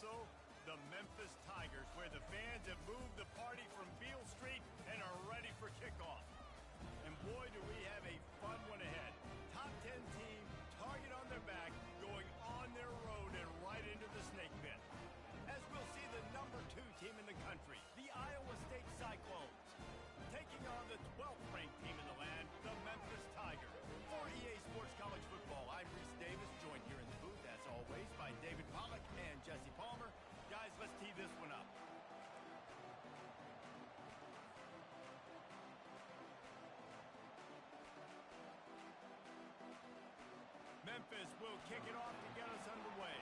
also the Memphis Tigers, where the fans have moved the party from Beale Street and are ready for kickoff. And boy, do we have a fun one ahead. Top 10 team, target on their back, going on their road and right into the snake pit. As we'll see the number 2 team in the country, the Iowa State Cyclones, taking on the 12th ranked team in the land, the Memphis Tigers. For EA Sports College Football, I'm Reese Davis, joined here in the booth, as always, by David Pollack and Jesse Palmer. Guys, let's tee this one up. Memphis will kick it off to get us underway.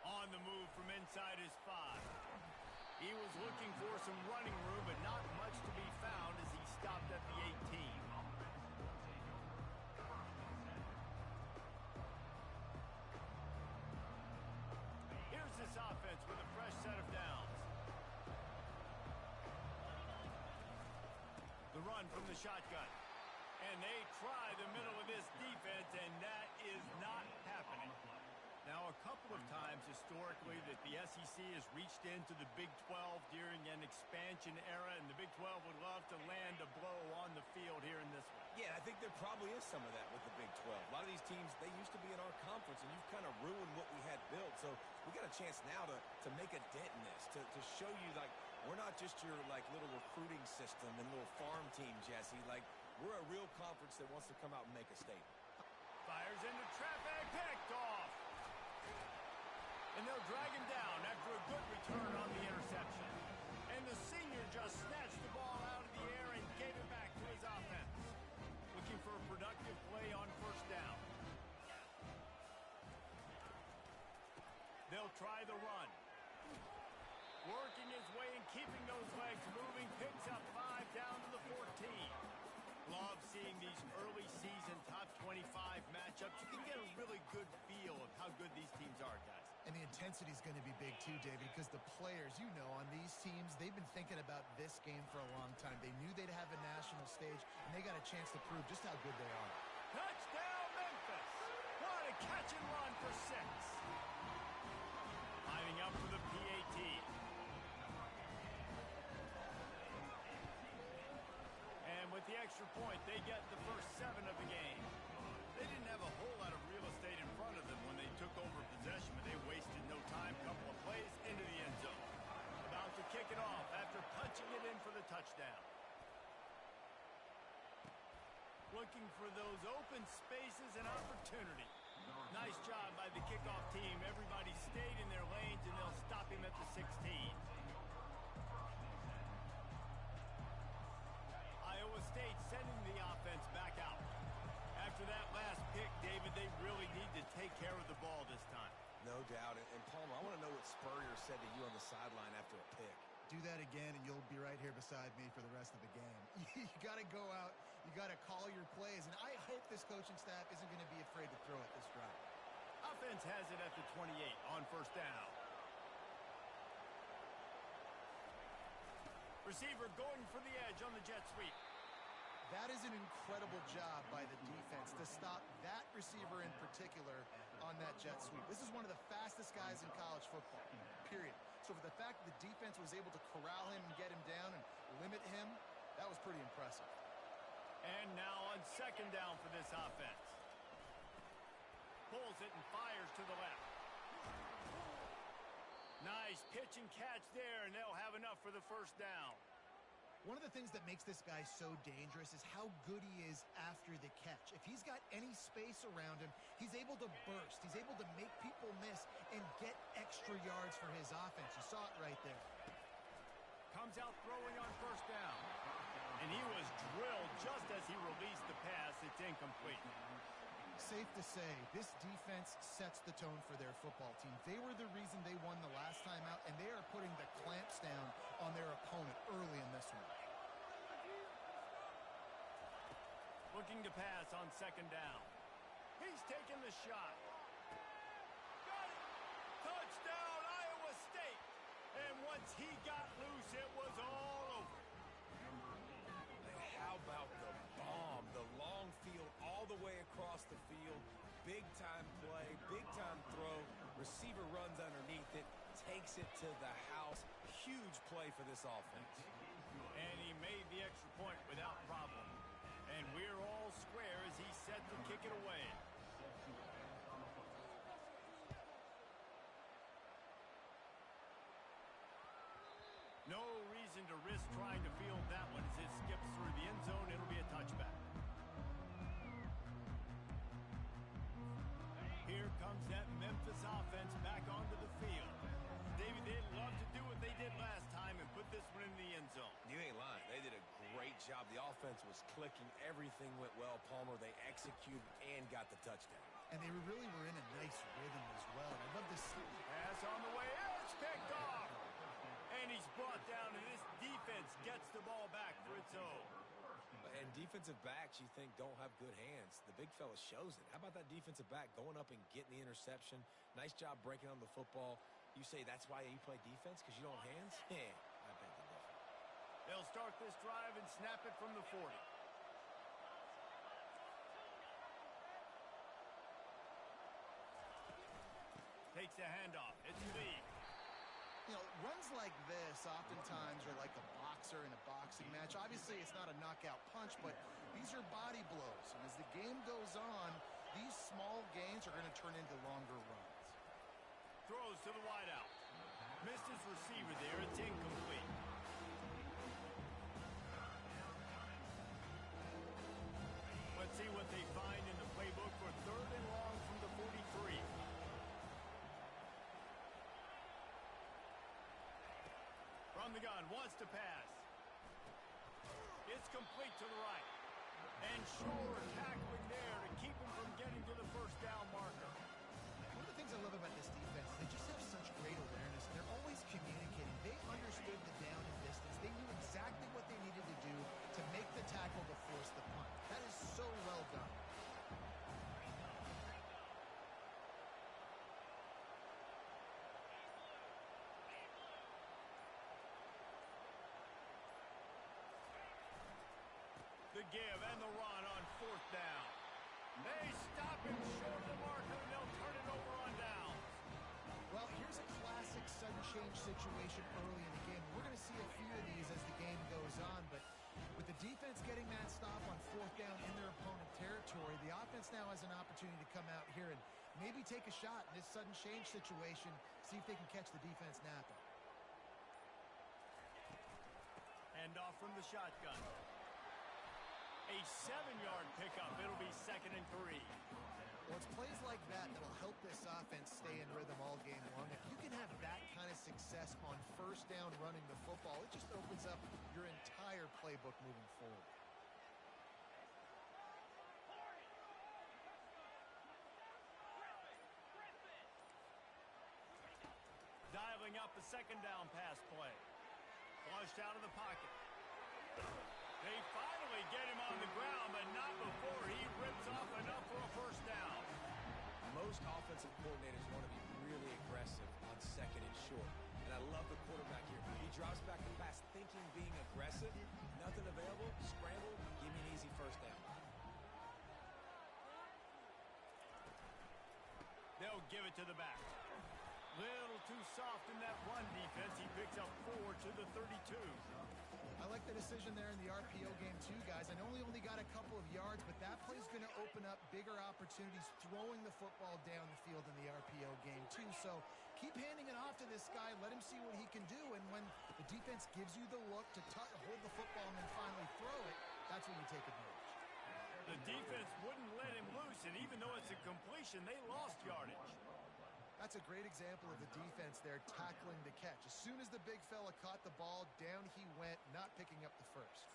On the move from inside his 5. He was looking for some running room, but not much to be found as he stopped at the 18. Here's this offense with a fresh set of downs. The run from the shotgun. And they try the middle of this defense, and that is not happening. Now, a couple of times historically that the SEC has reached into the Big 12 during an expansion era, and the Big 12 would love to land a blow on the field here in this one. Yeah, I think there probably is some of that with the Big 12. A lot of these teams, they used to be in our conference, and you've kind of ruined what we had built. So we got a chance now to make a dent in this, to show you, like, we're not just your, like, little recruiting system and little farm team, Jesse. Like, we're a real conference that wants to come out and make a statement. Fires into traffic, picked off. And they'll drag him down after a good return on the interception. And the senior just snatched the ball out of the air and gave it back to his offense. Looking for a productive play on first down. They'll try the run. Working his way and keeping those legs moving. Picks up 5 down to the 14. Love seeing these early season top 25 matchups. You can get a really good feel of how good these teams are, guys. And the intensity is going to be big too, David, because the players, you know, on these teams, they've been thinking about this game for a long time. They knew they'd have a national stage, and they got a chance to prove just how good they are. Touchdown, Memphis! What a catch and run for 6. Lining up for the PAT. And with the extra point, they get the first 7 of the game. They didn't have a whole lot of real estate in front of them when they took over possession, but they wasted no time. Couple of plays into the end zone. About to kick it off after punching it in for the touchdown. Looking for those open spaces and opportunity. Nice job by the kickoff team. Everybody stayed in their lanes, and they'll stop him at the 16. Iowa State sending the offense back out. After that last pick, David, they really need to take care of the ball this time. No doubt. And Palmer, I want to know what Spurrier said to you on the sideline after a pick. Do that again, and you'll be right here beside me for the rest of the game. You got to go out. You got to call your plays. And I hope this coaching staff isn't going to be afraid to throw it this drive. Offense has it at the 28 on first down. Receiver going for the edge on the jet sweep. That is an incredible job by the defense to stop that receiver in particular on that jet sweep. This is one of the fastest guys in college football, period. So for the fact that the defense was able to corral him and get him down and limit him, that was pretty impressive. And now on second down for this offense. Pulls it and fires to the left. Nice pitch and catch there, and they'll have enough for the first down. One of the things that makes this guy so dangerous is how good he is after the catch. If he's got any space around him, he's able to burst. He's able to make people miss and get extra yards for his offense. You saw it right there. Comes out throwing on first down. And he was drilled just as he released the pass. It's incomplete. Safe to say, this defense sets the tone for their football team. They were the reason they won the last time out, and they are putting the clamps down on their opponent early in this one. Looking to pass on second down. He's taking the shot. Got it! Touchdown, Iowa State! And once he got loose, it was all over. Receiver runs underneath it, takes it to the house. Huge play for this offense. And he made the extra point without problem. And we're all square as he's set to kick it away. No reason to risk trying to field that one as it skips through the end zone. It'll be a touchback. Here comes that Memphis offense back onto the field. David, they'd love to do what they did last time and put this one in the end zone. You ain't lying. They did a great job. The offense was clicking. Everything went well, Palmer. They executed and got the touchdown. And they really were in a nice rhythm as well. And I love to see. Pass on the way. It's picked off. And he's brought down, and this defense gets the ball back for its own. And defensive backs, you think, don't have good hands. The big fella shows it. How about that defensive back going up and getting the interception? Nice job breaking on the football. You say that's why you play defense, because you don't have hands? Yeah, I bet they don't. They'll start this drive and snap it from the 40. Takes the handoff. It's Lee. You know, runs like this oftentimes are like a boxer in a boxing match. Obviously, it's not a knockout punch, but these are body blows. And as the game goes on, these small gains are going to turn into longer runs. Throws to the wideout. Missed his receiver there. It's incomplete. Let's see what they find in the playbook for 3rd and long from the 43. From the gun, wants to pass. It's complete to the right. And Shore tackling there to keep him from getting to the first down marker. One of the things I love about this defense is they just have such great awareness, and they're always communicating. They understood the down and distance. They knew exactly what they needed to do to make the tackle to force the punt. That is so well done. The give and the run on 4th down. They stop him short of the marker, and they'll turn it over on downs. Well, here's a classic sudden change situation early in the game. We're going to see a few of these as the game goes on, but with the defense getting that stop on 4th down in their opponent territory, the offense now has an opportunity to come out here and maybe take a shot in this sudden change situation, see if they can catch the defense napping. Hand off from the shotgun. A 7-yard pickup. It'll be 2nd and 3. Well, it's plays like that that'll help this offense stay in rhythm all game long. If you can have that kind of success on 1st down running the football, it just opens up your entire playbook moving forward. Dialing up a 2nd down pass play. Flushed out of the pocket. They finally get him on the ground, but not before he rips off enough for a 1st down. Most offensive coordinators want to be really aggressive on 2nd and short. And I love the quarterback here. He drops back the pass thinking being aggressive. Nothing available. Scramble. Give me an easy 1st down. They'll give it to the back. Little too soft in that run defense. He picks up 4 to the 32. I like the decision there in the RPO game too, guys. I know he only got a couple of yards, but that play is going to open up bigger opportunities throwing the football down the field in the RPO game too. So keep handing it off to this guy. Let him see what he can do. And when the defense gives you the look to hold the football and then finally throw it, that's when you take advantage. The defense wouldn't let him loose, and even though it's a completion, they lost yardage. That's a great example of the defense there tackling the catch. As soon as the big fella caught the ball, down he went, not picking up the first.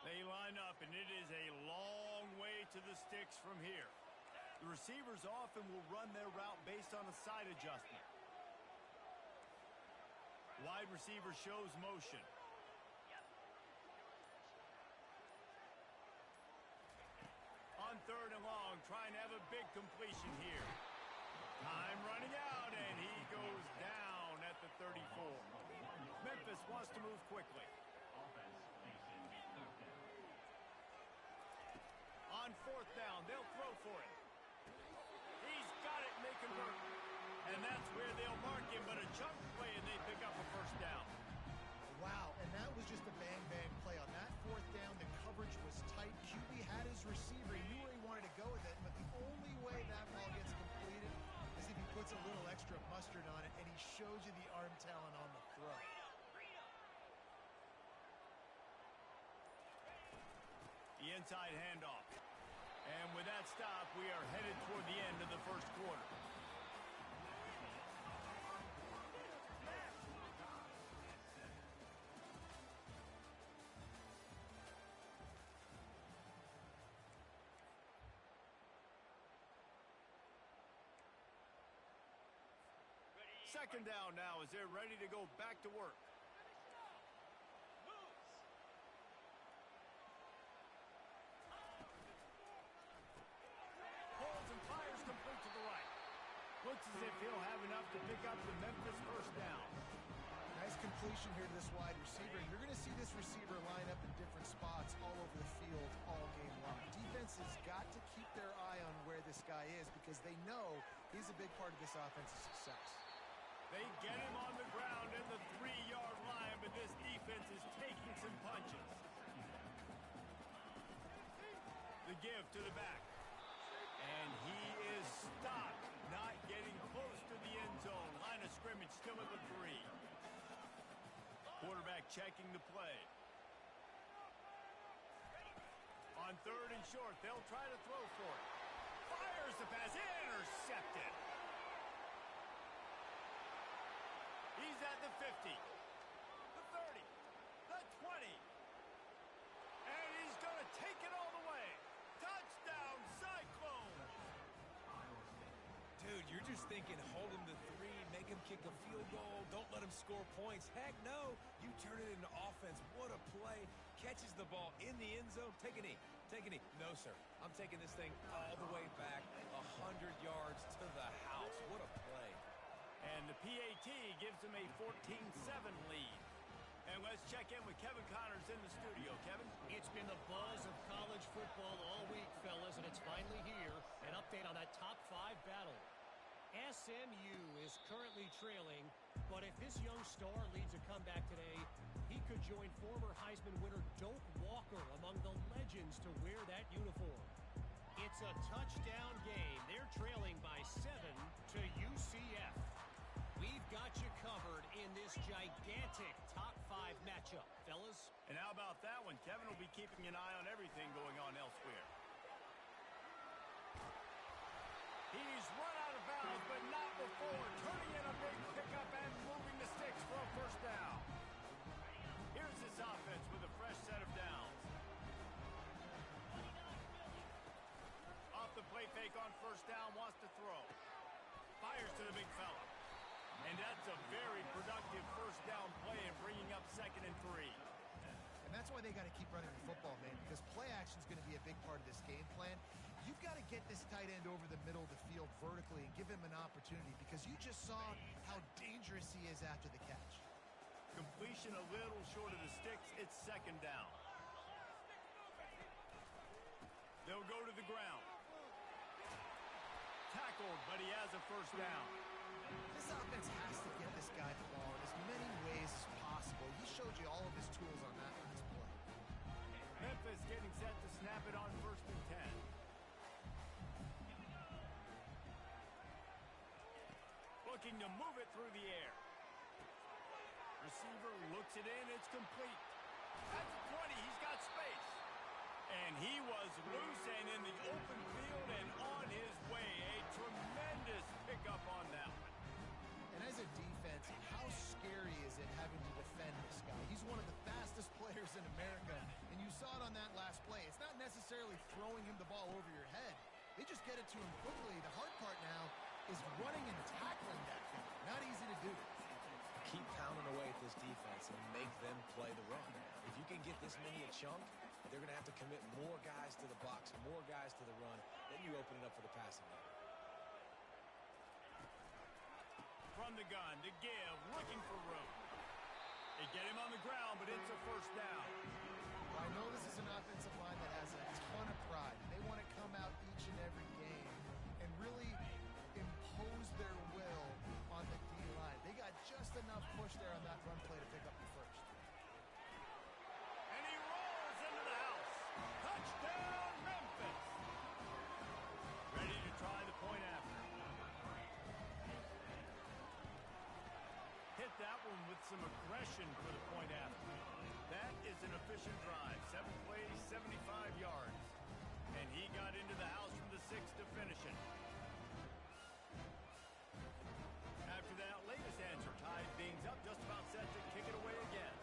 They line up, and it is a long way to the sticks from here. The receivers often will run their route based on a side adjustment. Wide receiver shows motion. On 3rd and long, trying to have a big completion here. Time running out, and he goes down at the 34. Memphis wants to move quickly. On fourth down, they'll throw for it. He's got it, and they convert. And that's where they'll mark him, but a chunk play, and they pick up a first down. Wow, and that was just a bang-bang play. On that fourth down, the coverage was tight. QB had his receiver. He knew where he wanted to go with it, but the only way that ball gets completed is if he puts a little extra mustard on it, and he shows you the arm talent on the throw. The inside handoff. And with that stop, we are headed toward the end of the first quarter. Second down now as they're ready to go back to work. Pulls and fires complete to the right. Looks as if he'll have enough to pick up the Memphis first down. Nice completion here to this wide receiver. You're going to see this receiver line up in different spots all over the field all game long. Defense has got to keep their eye on where this guy is because they know he's a big part of this offense's success. They get him on the ground at the 3-yard line, but this defense is taking some punches. The give to the back. And he is stopped, not getting close to the end zone. Line of scrimmage still at the 3. Quarterback checking the play. On third and short, they'll try to throw for it. Fires the pass, intercepted. He's at the 50, the 30, the 20. And he's going to take it all the way. Touchdown, Cyclones. Dude, you're just thinking, hold him to 3, make him kick a field goal, don't let him score points. Heck no, you turn it into offense. What a play. Catches the ball in the end zone. Take a knee. Take a knee. No, sir. I'm taking this thing all the way back 100 yards to the house. What a play. And the PAT gives them a 14-7 lead. And let's check in with Kevin Connors in the studio. Kevin? It's been the buzz of college football all week, fellas, and it's finally here. An update on that top 5 battle. SMU is currently trailing, but if this young star leads a comeback today, he could join former Heisman winner Doak Walker among the legends to wear that uniform. It's a touchdown game. They're trailing by 7 to UCF. We've got you covered in this gigantic top 5 matchup, fellas. And how about that one? Kevin will be keeping an eye on everything going on elsewhere. He's run out of bounds, but not before turning in a big pickup and moving the sticks for a first down. Here's this offense with a fresh set of downs. Off the play fake on first down, wants to throw. Fires to the big fella. And that's a very productive first down play and bringing up 2nd and 3. And that's why they got to keep running the football, man, because play action is going to be a big part of this game plan. You've got to get this tight end over the middle of the field vertically and give him an opportunity because you just saw how dangerous he is after the catch. Completion a little short of the sticks. It's 2nd down. They'll go to the ground. Tackled, but he has a first down. This offense has to get this guy the ball in as many ways as possible. He showed you all of his tools on that last play. Memphis getting set to snap it on 1st and 10. Looking to move it through the air. Receiver looks it in. It's complete. At the 20, he's got space. And he was loose and in the open field and on his way. A tremendous pickup on that one. And as a defense, how scary is it having to defend this guy? He's one of the fastest players in America, and you saw it on that last play. It's not necessarily throwing him the ball over your head. They just get it to him quickly. The hard part now is running and tackling that thing. Not easy to do. Keep pounding away at this defense and make them play the run. If you can get this many a chunk, they're going to have to commit more guys to the box, more guys to the run. Then you open it up for the passing game. From the gun to give, looking for room. They get him on the ground, but it's a first down. I know this is an offensive line that has a ton of pride. They want to come out each and every game and really impose their will on the D-line. They got just enough push there on that run play to pick up the first. And he rolls into the house. Touchdown, Memphis. Ready to try the point after. Hit that one with some aggression for the point after. That is an efficient drive. 7 plays, 75 yards. And he got into the house from the 6 to finish it. After that latest answer tied things up, just about set to kick it away again.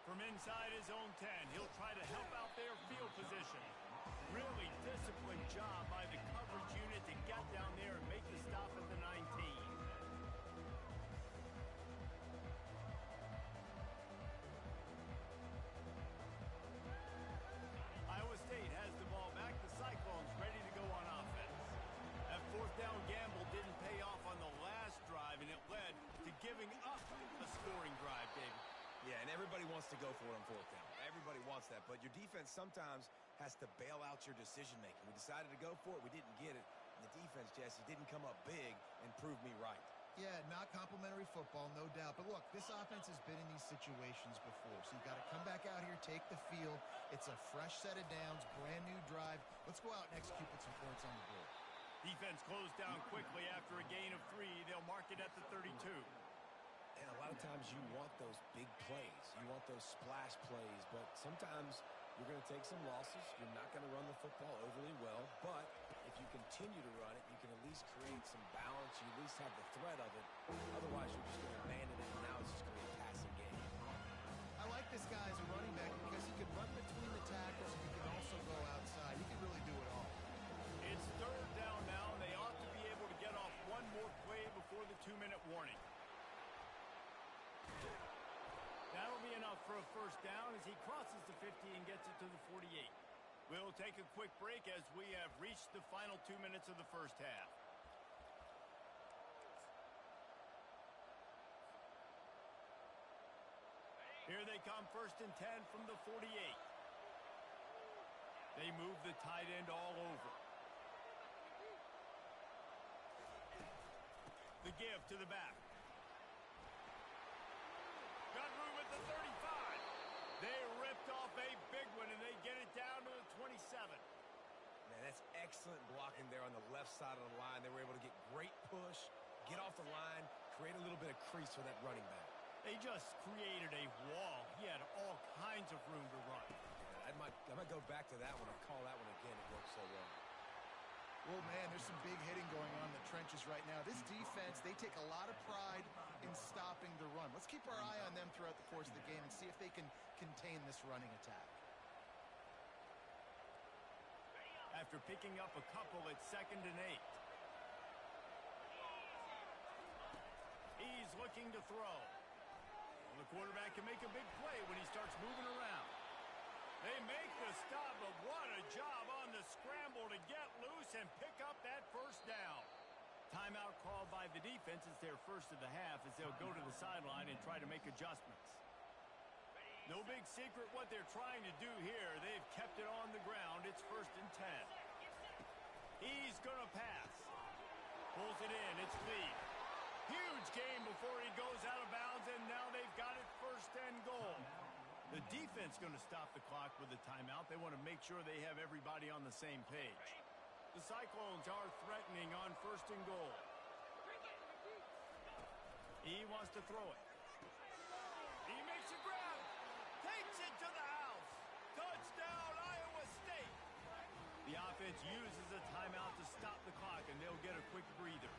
From inside his own 10, he'll try to help out their field position. Really disciplined job by the coverage unit to get down there and make the stop at the 19. Iowa State has the ball back. The Cyclones ready to go on offense. That fourth down gamble didn't pay off on the last drive, and it led to giving up a scoring drive, David. Yeah, and everybody wants to go for it on fourth down. Everybody wants that, but your defense sometimes has to bail out your decision-making. We decided to go for it. We didn't get it. And the defense, Jesse, didn't come up big and prove me right. Yeah, not complimentary football, no doubt. But look, this offense has been in these situations before, so you've got to come back out here, take the field. It's a fresh set of downs, brand new drive. Let's go out and execute with some points on the board. Defense closed down quickly after a gain of 3. They'll mark it at the 32. And a lot of times you want those big plays. You want those splash plays, but sometimes you're going to take some losses. You're not going to run the football overly well, but if you continue to run it, you can at least create some balance. You at least have the threat of it. Otherwise, you're just going to abandon it, and now it's just going to be a passing game. I like this guy as a running back because he can run between the tackles and he can also go outside. He can really do it all. It's third down now, and they ought to be able to get off one more play before the 2-minute warning. That'll be enough for a first down as he crosses the 50 and gets it to the 48. We'll take a quick break as we have reached the final 2 minutes of the first half. Here they come, first and 10 from the 48. They move the tight end all over. The give to the back. Got room at the 35. They ripped off a big one, and they get it down to the 27. Man, that's excellent blocking there on the left side of the line. They were able to get great push, get off the line, create a little bit of crease for that running back. They just created a wall. He had all kinds of room to run. I might go back to that one and call that one again. It worked so well. Well, man, there's some big hitting going on in the trenches right now. This defense, they take a lot of pride in stopping the run. Let's keep our eye on them throughout the course of the game and see if they can contain this running attack. After picking up a couple, it's 2nd and 8. He's looking to throw. Well, the quarterback can make a big play when he starts moving around. They make the stop, but what a job on the scramble to get loose and pick up that first down. Timeout called by the defense. It's their first of the half as they'll go to the sideline and try to make adjustments. No big secret what they're trying to do here. They've kept it on the ground. It's 1st and 10. He's going to pass. Pulls it in. It's Lee. Huge game before he goes out of bounds, and now they've got it 1st and goal. The defense going to stop the clock with a timeout. They want to make sure they have everybody on the same page. The Cyclones are threatening on 1st and goal. He wants to throw it. He makes a grab. Takes it to the house. Touchdown, Iowa State. The offense uses a timeout to stop the clock, and they'll get a quick breather.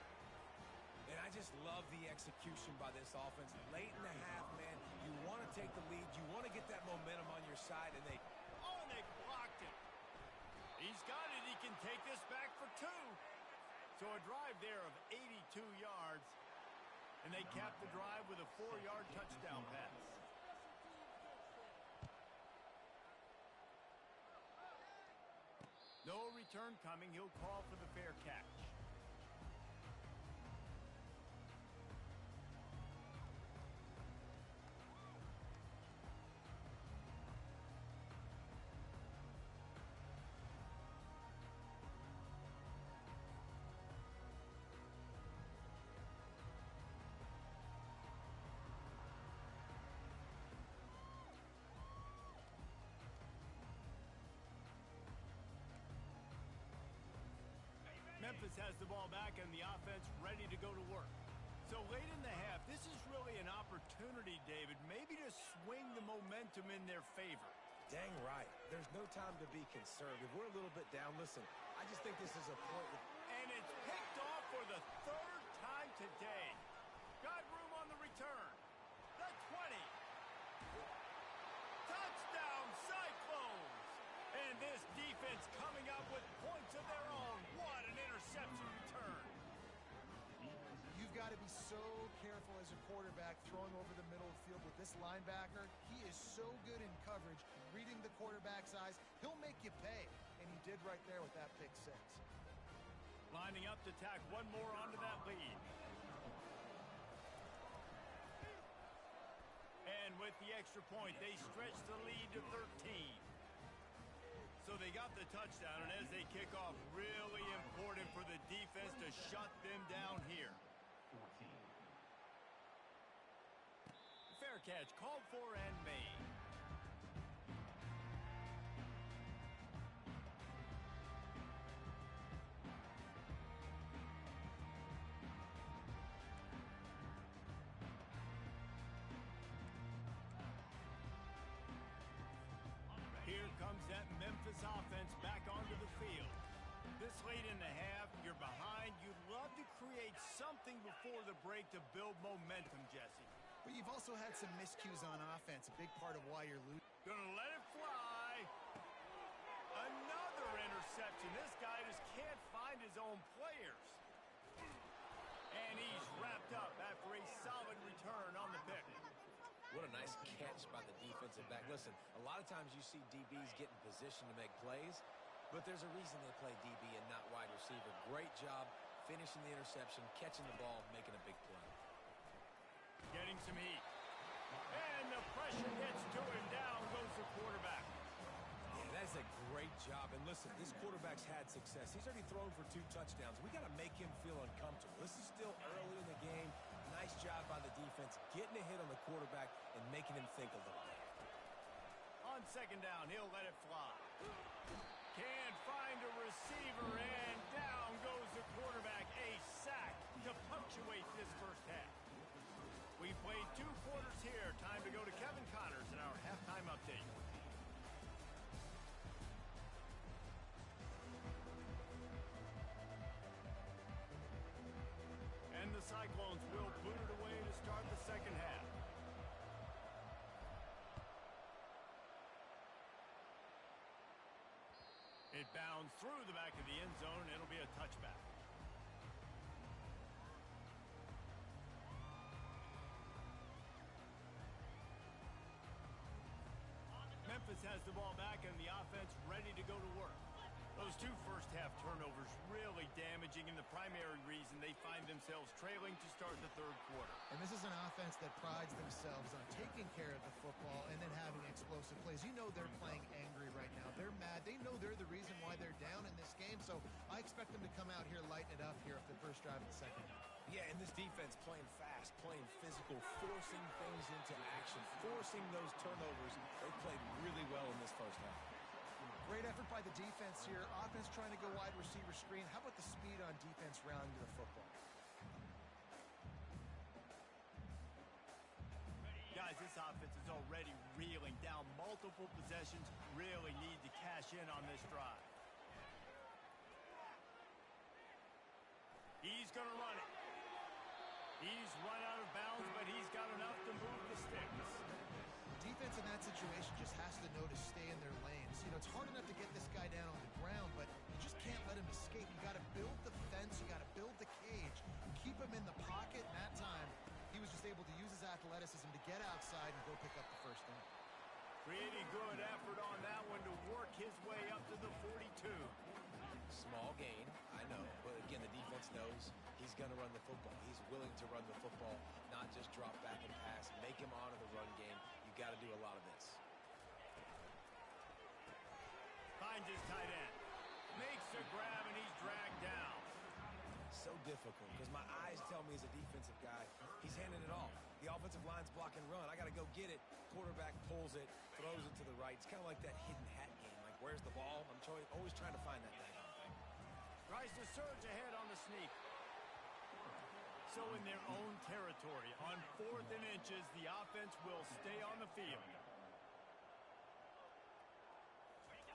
And I just love the execution by this offense. Late in the half, man, you want to take the lead. You want to get that momentum on your side, and they blocked it. He's got it. He can take this back for 2. So a drive there of 82 yards, and they cap the drive with a 4-yard touchdown pass. No return coming. He'll call for the fair catch. Memphis has the ball back and the offense ready to go to work. So late in the half, this is really an opportunity, David, maybe to swing the momentum in their favor. Dang right. There's no time to be conservative. We're a little bit down. Listen, I just think this is a point with... And it's picked off for the third time today. Got room on the return. The 20. Touchdown, Cyclones! And this defense coming up with points of their own. What an interception return. You've got to be so careful as a quarterback throwing over the middle of the field with this linebacker. He is so good in coverage, reading the quarterback's eyes. He'll make you pay, and he did right there with that pick six. Lining up to tack one more onto that lead. And with the extra point, they stretch the lead to 13. So they got the touchdown, and as they kick off, really important for the defense to shut them down here. Fair catch called for and made. Here comes that Memphis offense back onto the field. This late in the half, you're behind. You'd love to create something before the break to build momentum, Jesse. But you've also had some miscues on offense, a big part of why you're losing. Gonna let it fly. Another interception. This guy just can't find his own players. And he's wrapped up after a solid return on the pick. What a nice catch by the defensive back. Listen, a lot of times you see DBs get in position to make plays, but there's a reason they play DB and not wide receiver. Great job finishing the interception, catching the ball, making a big play. Getting some heat. And the pressure gets to him. Down goes the quarterback. Yeah, that's a great job. And listen, this quarterback's had success. He's already thrown for 2 touchdowns. We got to make him feel uncomfortable. This is still early in the game. Nice job by the defense, getting a hit on the quarterback and making him think a little bit. On second down, he'll let it fly. Can't find a receiver, and down goes the quarterback. A sack to punctuate this first half. We played 2 quarters here. Time to go to Kevin Connors in our halftime update. And the Cyclones will boot it away to start the second half. It bounds through the back of the end zone, and it'll be a touchback. Memphis has the ball back, and the offense ready to go to work. Those 2 first-half turnovers really damaging, and the primary reason they find themselves trailing to start the third quarter. And this is an offense that prides themselves on taking care of the football and then having explosive plays. You know they're playing angry right now. They're mad. They know they're the reason why they're down in this game, so I expect them to come out here, lighten it up here for the first drive of the second half. Yeah, and this defense playing fast, playing physical, forcing things into action, forcing those turnovers. They played really well in this first half. Great effort by the defense here. Offense trying to go wide receiver screen. How about the speed on defense rounding to the football? Guys, this offense is already reeling down multiple possessions. Really need to cash in on this drive. He's going to run it. He's run out of bounds, but he's got enough to move the sticks. Defense in that situation just has to know to stay in their lanes. You know, it's hard enough to get this guy down on the ground, but you just can't let him escape. You got to build the fence. You got to build the cage. Keep him in the pocket. And that time, he was just able to use his athleticism to get outside and go pick up the first down. Pretty good effort on that one to work his way up to the 42. Small gain, I know, but again, the defense knows he's going to run the football. He's willing to run the football, not just drop back and pass, make him honor the run game. You got to do a lot of this. Finds his tight end. Makes a grab, and he's dragged down. So difficult because my eyes tell me as a defensive guy, he's handing it off. The offensive line's block and run. I got to go get it. Quarterback pulls it, throws it to the right. It's kind of like that hidden hat game. Like, where's the ball? I'm always trying to find that thing. Tries to surge ahead on the sneak. So in their own territory, on 4th and inches, the offense will stay on the field.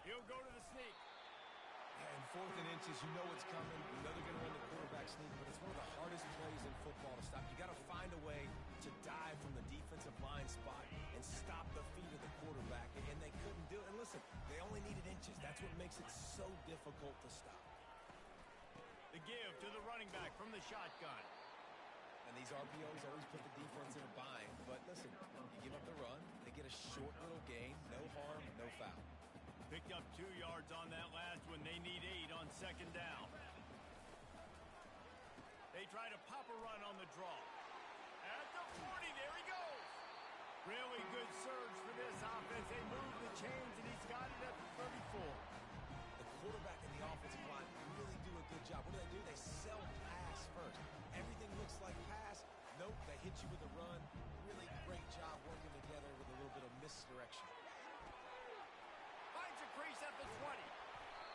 He'll go to the sneak. And 4th and inches, you know it's coming. You know they're going to run the quarterback sneak, but it's one of the hardest plays in football to stop. You got to find a way to dive from the defensive line spot and stop the feet of the quarterback, and they couldn't do it. And listen, they only needed inches. That's what makes it so difficult to stop. The give to the running back from the shotgun. And these RPOs always put the defense in a bind. But listen, you give up the run, they get a short little gain, no harm, no foul. Picked up 2 yards on that last one. They need 8 on 2nd down. They try to pop a run on the draw. At the 40, there he goes. Really good surge for this offense. They move the chains, and he's got it at the 34. The quarterback and the offensive line really do a good job. What do? They sell pass first. Everything looks like pass. Nope, they hit you with a run. Really great job working together with a little bit of misdirection. Finds a crease at the 20.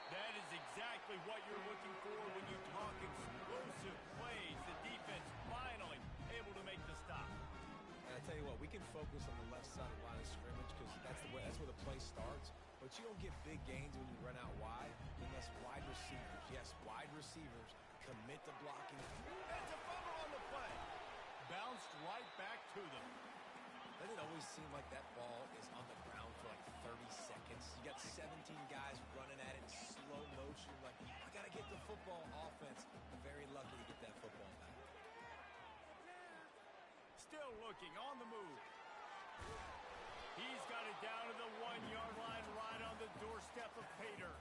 That is exactly what you're looking for when you talk explosive plays. The defense finally able to make the stop. And I tell you what, we can focus on the left side of the line of scrimmage because that's where the play starts. But you don't get big gains when you run out wide unless wide receivers, yes, wide receivers, commit to blocking. That's a fumble on the play. Bounced right back to them. Doesn't it always seem like that ball is on the ground for like 30 seconds? You got 17 guys running at it in slow motion. Like, I got to get the football. Offense, very lucky to get that football back. Still looking on the move. He's got it down to the 1-yard line, right on the doorstep of Pater.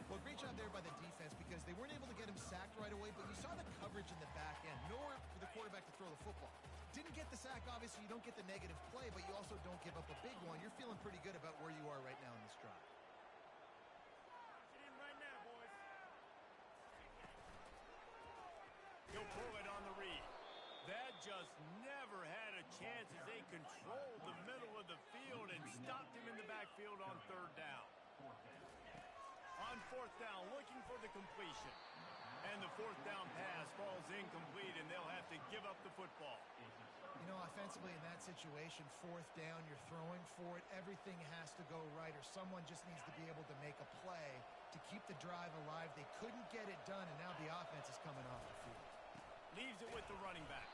Well, great job there by the defense because they weren't able to get him sacked right away, but you saw the coverage in the back end. Nowhere for the quarterback to throw the football. Didn't get the sack, obviously. You don't get the negative play, but you also don't give up a big one. You're feeling pretty good about where you are right now in this drive. Get in right now, boys. He'll pull it on the read. That just never had a chance as they controlled the middle of the field and stopped him in the backfield on 3rd down. On 4th down, looking for the completion. And the 4th down pass falls incomplete, and they'll have to give up the football. You know, offensively in that situation, 4th down, you're throwing for it. Everything has to go right, or someone just needs to be able to make a play to keep the drive alive. They couldn't get it done, and now the offense is coming off the field. Leaves it with the running back.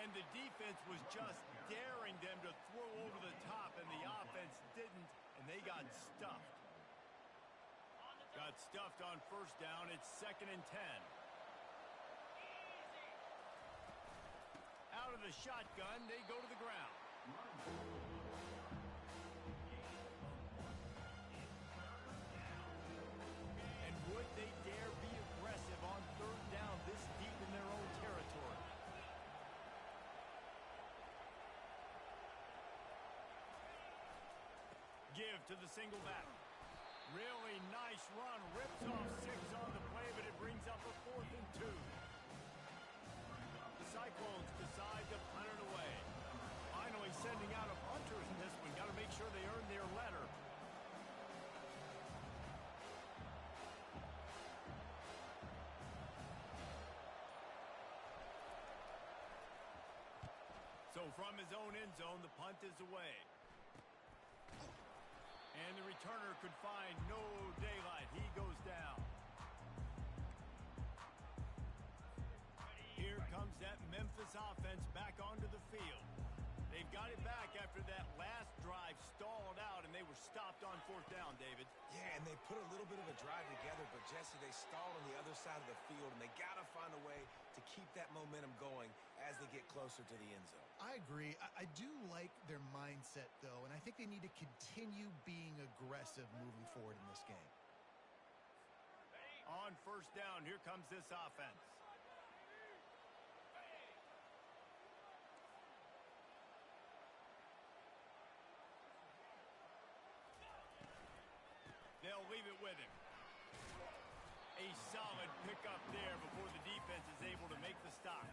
And the defense was just daring them to throw over the top, and the offense didn't, and they got stuffed. Got stuffed on 1st down. It's 2nd and 10. Out of the shotgun, they go to the ground. And would they dare be aggressive on 3rd down this deep in their own territory? Give to the single back. Really nice run. Rips off 6 on the play, but it brings up a 4th and 2. The Cyclones decide to punt it away. Finally sending out a punter in this one. Got to make sure they earn their letter. So from his own end zone, the punt is away. And the returner could find no daylight. He goes down. Here comes that Memphis offense back onto the field. They've got it back after that last drive stalled out, and they were stopped on 4th down, David. Yeah, and they put a little bit of a drive together, but Jesse, they stalled on the other side of the field, and they got to find a way to keep that momentum going as they get closer to the end zone. I agree. I do like their mindset, though, and I think they need to continue being aggressive moving forward in this game. On 1st down, here comes this offense. They'll leave it with him. A solid pickup there before the defense is able to make the stop.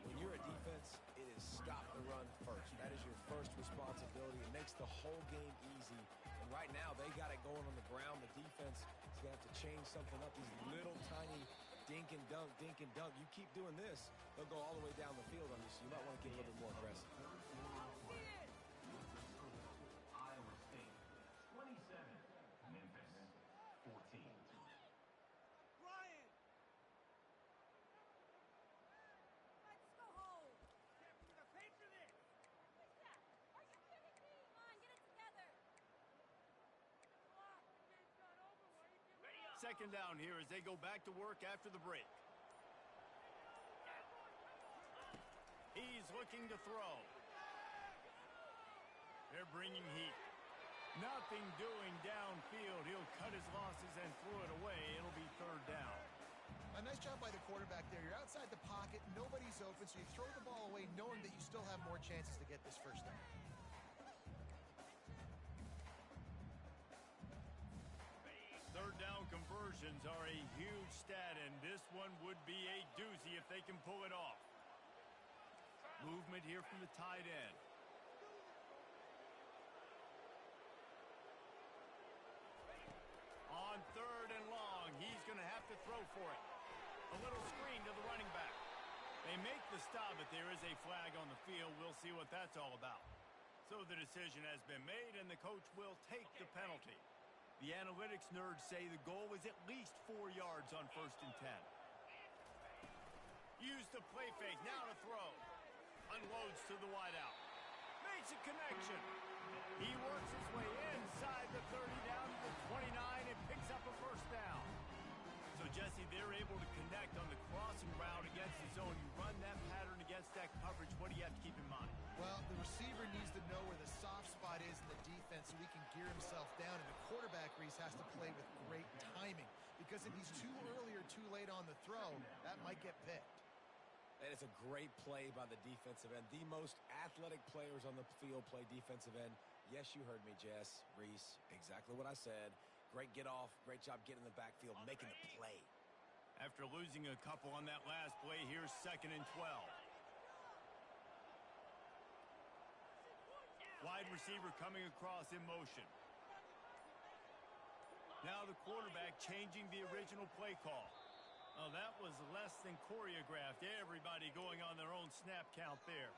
When you're a defense, it is stop the run first. That is your first responsibility. It makes the whole game easy. And right now, they got it going on the ground. The defense He's going to have to change something up. These little tiny dink and dunk, dink and dunk. You keep doing this, they'll go all the way down the field on you, so you might want to get a little bit more aggressive. Iowa State 27, Memphis 14. Ryan! Let's go home. We're gonna pay for this. What's that? Are you kidding me? Come on, get it together. Second down here as they go back to work after the break. He's looking to throw. They're bringing heat. Nothing doing downfield. He'll cut his losses and throw it away. It'll be third down. A nice job by the quarterback there. You're outside the pocket. Nobody's open, so you throw the ball away knowing that you still have more chances to get this first down. Third down conversions are a huge stat, and this one would be a doozy if they can pull it off. Movement here from the tight end. On third and long, he's going to have to throw for it. A little screen to the running back. They make the stop, but there is a flag on the field. We'll see what that's all about. So the decision has been made, and the coach will take the penalty. The analytics nerds say the goal is at least 4 yards on 1st and 10. Use the play fake. Now to throw. Unloads to the wideout. Makes a connection. He works his way inside the 30 down to the 29 and picks up a first down. So, Jesse, they're able to connect on the crossing route against the zone. You run that pattern against that coverage. What do you have to keep in mind? Well, the receiver needs to know where the soft spot is in the defense so he can gear himself down. And the quarterback, Reese, has to play with great timing. Because if he's too early or too late on the throw, that might get picked. And it's a great play by the defensive end. The most athletic players on the field play defensive end. Yes, you heard me, Jess, Reese, exactly what I said. Great get off, great job getting in the backfield, making the play. After losing a couple on that last play, here's 2nd and 12. Wide receiver coming across in motion. Now the quarterback changing the original play call. Oh, that was less than choreographed. Everybody going on their own snap count there.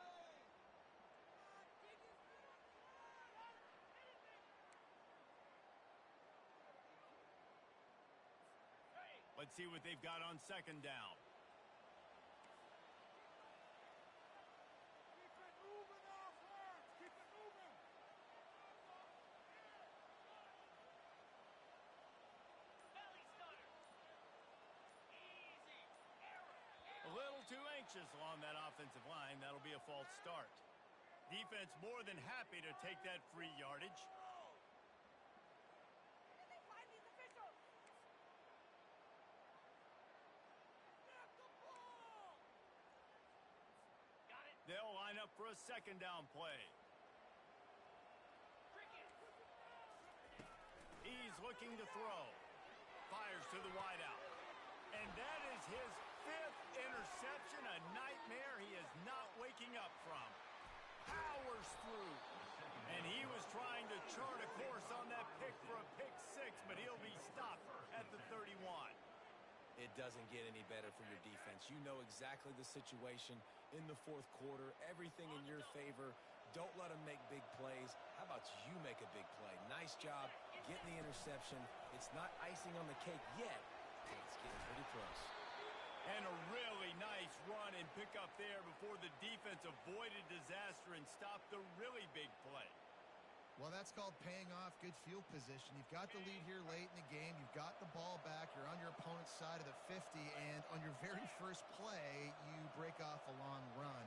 Let's see what they've got on 2nd down. Keep it moving off her. Keep it moving. Belly stutter. Easy. A little too anxious along that offensive line. That'll be a false start. Defense more than happy to take that free yardage. Where did they find these officials? Snap the ball. Got it. They'll line up for a 2nd down play. Cricket. He's looking to throw. Fires to the wideout. And that is his 5th interception, a nightmare he is not waking up from. Powers through. And he was trying to chart a course on that pick for a pick 6, but he'll be stopped at the 31. It doesn't get any better for your defense. You know exactly the situation in the 4th quarter. Everything in your favor. Don't let them make big plays. How about you make a big play? Nice job getting the interception. It's not icing on the cake yet. It's getting pretty close. And a really nice run and pick up there before the defense avoided disaster and stopped the really big play. Well, that's called paying off good field position. You've got the lead here late in the game. You've got the ball back. You're on your opponent's side of the 50, and on your very first play, you break off a long run.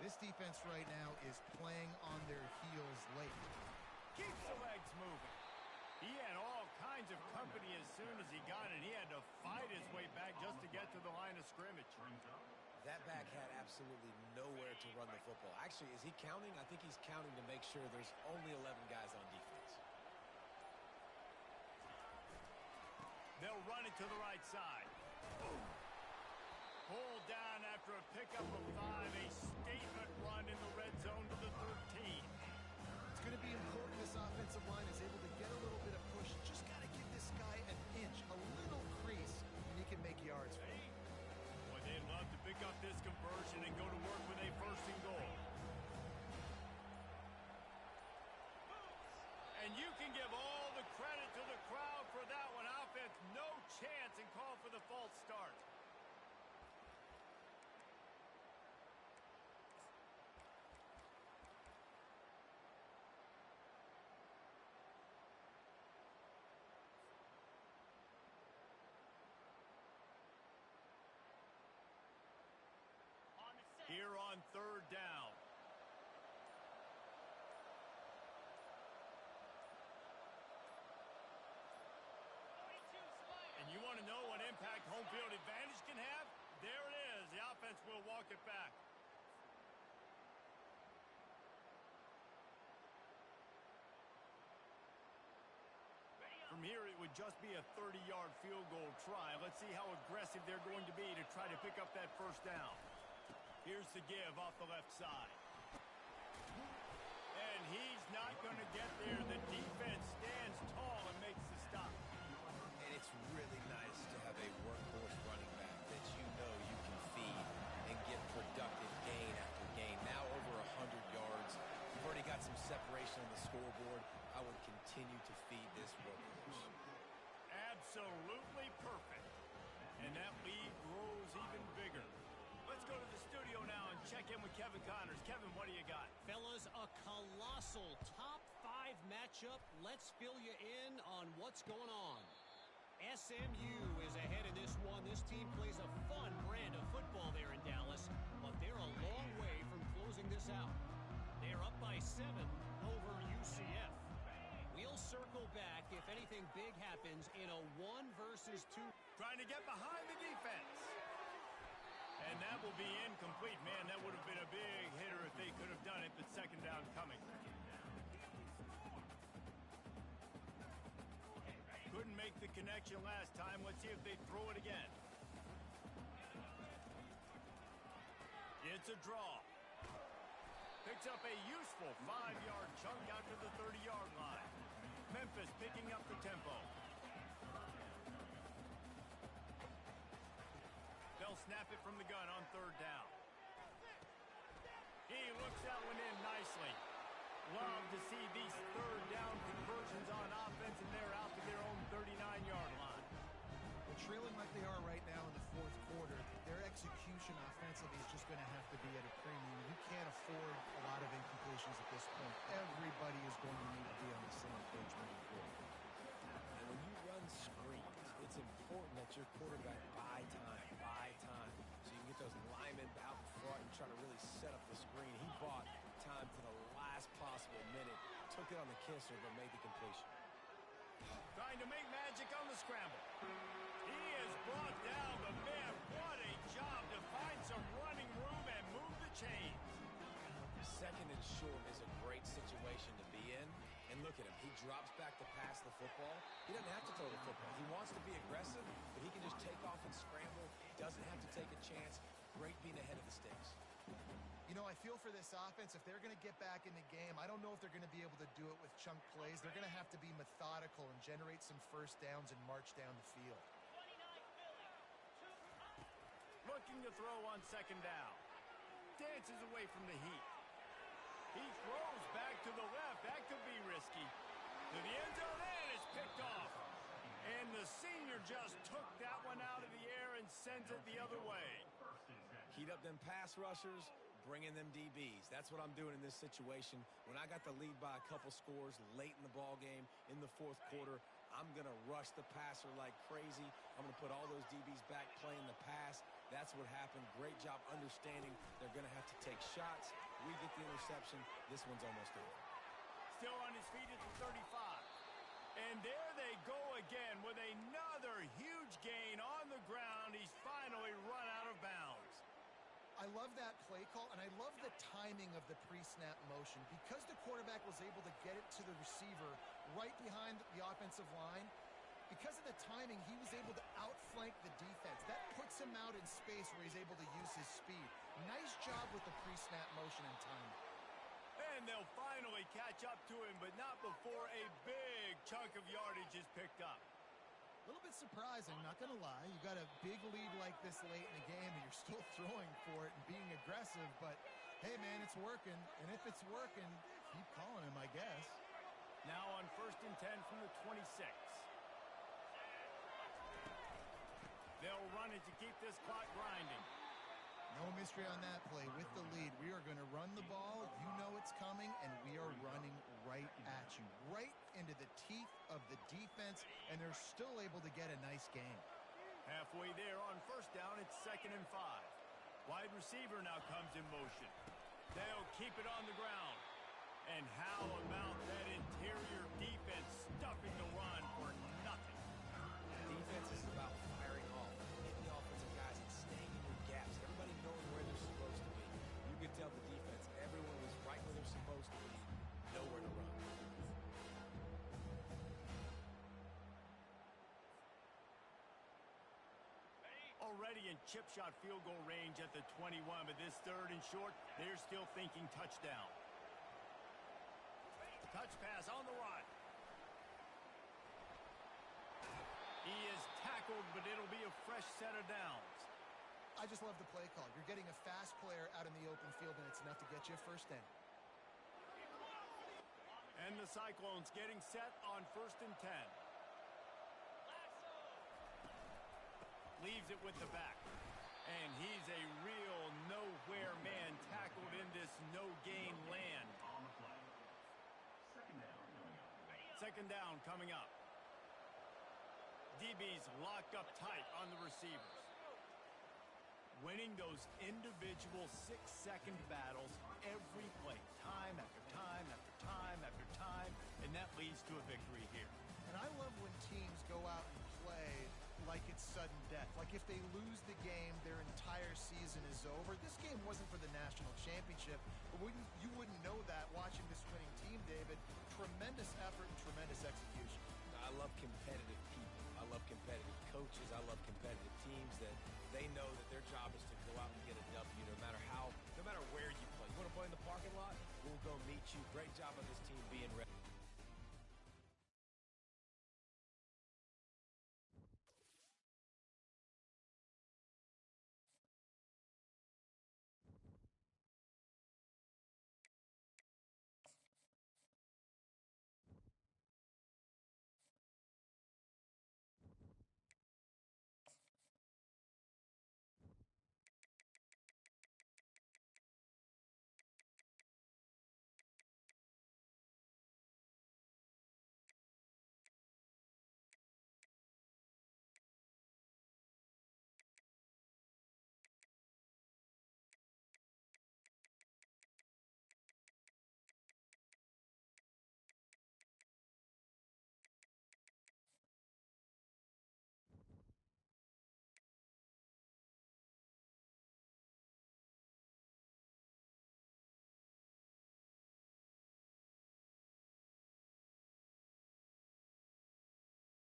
This defense right now is playing on their heels late. Keeps the legs moving. He had all kinds of company as soon as he got it. He had to fight his way back just to get to the line of scrimmage. That back had absolutely nowhere to run the football. Actually, is he counting? I think he's counting to make sure there's only 11 guys on defense. They'll run it to the right side. Pulled down after a pickup of 5. A statement run in the red zone to the 13. It's going to be important this offensive line is able to get a little bit of push. Just got to give this guy an inch, a yards for him. Boy, they'd love to pick up this conversion and go to work with a first and goal. And you can give all the credit to the crowd for that one. Offense, no chance, and call for the false start. Here on third down. And you want to know what impact home field advantage can have? There it is. The offense will walk it back. From here, it would just be a 30-yard field goal try. Let's see how aggressive they're going to be to try to pick up that first down. Here's the give off the left side. And he's not going to get there. The defense stands tall and makes the stop. And it's really nice to have a workhorse running back that you know you can feed and get productive gain after gain. Now over 100 yards. You've already got some separation on the scoreboard. I would continue to feed this workhorse. Absolutely perfect. And that lead grows even bigger. Let's go to the studio now and check in with Kevin Connors. Kevin, what do you got? Fellas, a colossal top 5 matchup. Let's fill you in on what's going on. SMU is ahead in this one. This team plays a fun brand of football there in Dallas, but they're a long way from closing this out. They're up by 7 over UCF. We'll circle back if anything big happens in a 1 versus 2. Trying to get behind the defense. And that will be incomplete. Man, that would have been a big hitter if they could have done it, but second down coming. Couldn't make the connection last time. Let's see if they throw it again. It's a draw. Picks up a useful 5-yard chunk out to the 30-yard line. Memphis picking up the tempo. They'll snap it from the gun on third down. He looks that one in nicely. Love to see these third down conversions on offense, and they're out to their own 39-yard line. Well, trailing like they are right now in the fourth quarter, their execution offensively is just going to have to be at a premium. You can't afford a lot of incompletions at this point. Everybody is going to need to be on the same page moving forward. And when you run screens, it's important that your quarterback buy time. So you can get those linemen out in front and try to really set up the screen. He bought time to the last possible minute, took it on the kisser, but made the completion. Trying to make magic on the scramble. He is brought down, but man, what a job to find some running room and move the chains. Second and short is a great situation to be in. And look at him. He drops back to pass the football. He doesn't have to throw the football. He wants to be aggressive, but he can just take off and scramble. Doesn't have to take a chance. Great being ahead of the sticks. You know, I feel for this offense, if they're going to get back in the game, I don't know if they're going to be able to do it with chunk plays. They're going to have to be methodical and generate some first downs and march down the field. Looking to throw on second down. Dances away from the heat. He throws back to the left. That could be risky. To the end zone, and it's picked off. And the senior just took that one out of the air and sends it the other way. Heat up them pass rushers, bring in them DBs. That's what I'm doing in this situation. When I got the lead by a couple scores late in the ball game in the fourth quarter, I'm going to rush the passer like crazy. I'm going to put all those DBs back playing the pass. That's what happened. Great job understanding they're going to have to take shots. We get the interception. This one's almost over. Still on his feet at the 35. And there they go again with another huge gain on the ground. He's finally run out of bounds. I love that play call, and I love the timing of the pre-snap motion. Because the quarterback was able to get it to the receiver right behind the offensive line, because of the timing, he was able to outflank the defense. That puts him out in space where he's able to use his speed. Nice job with the pre-snap motion and timing. And they'll finally catch up to him, but not before a big chunk of yardage is picked up. A little bit surprising, not going to lie. You got a big lead like this late in the game, and you're still throwing for it and being aggressive. But, hey, man, it's working. And if it's working, keep calling him, I guess. Now on 1st and 10 from the 26. They'll run it to keep this clock grinding. No mystery on that play. With the lead, we are going to run the ball. You know it's coming, and we are running right at you. Right into the teeth of the defense, and they're still able to get a nice game. Halfway there on 1st down, it's 2nd and 5. Wide receiver now comes in motion. They'll keep it on the ground. And how about that interior defense stuffing the run for nothing? Defense is about firing off, hitting the offensive guys and staying in your gaps. Everybody knowing where they're supposed to be. You could tell the defense, everyone was right where they're supposed to be. Nowhere to run. Already in chip shot field goal range at the 21, but this 3rd and short, they're still thinking touchdown. Touch pass on the run. He is tackled, but it'll be a fresh set of downs. I just love the play call. You're getting a fast player out in the open field, and it's enough to get you a 1st down. And the Cyclones getting set on 1st and 10. Leaves it with the back. And he's a real nowhere man tackled in this no-gain land. On the play. 2nd down coming up. 2nd down coming up. DB's locked up tight on the receivers. Winning those individual 6-second battles every play, time after time after time after time, and that leads to a victory here. And I love when teams go out and play like it's sudden death. Like if they lose the game, their entire season is over. This game wasn't for the national championship, but you wouldn't know that watching this winning team, David. Tremendous effort and tremendous execution. I love competitive people. I love competitive coaches. I love competitive teams that they know that their job is to go out and get a W no matter where you play. You want to play in the parking lot? We'll go meet you. Great job of this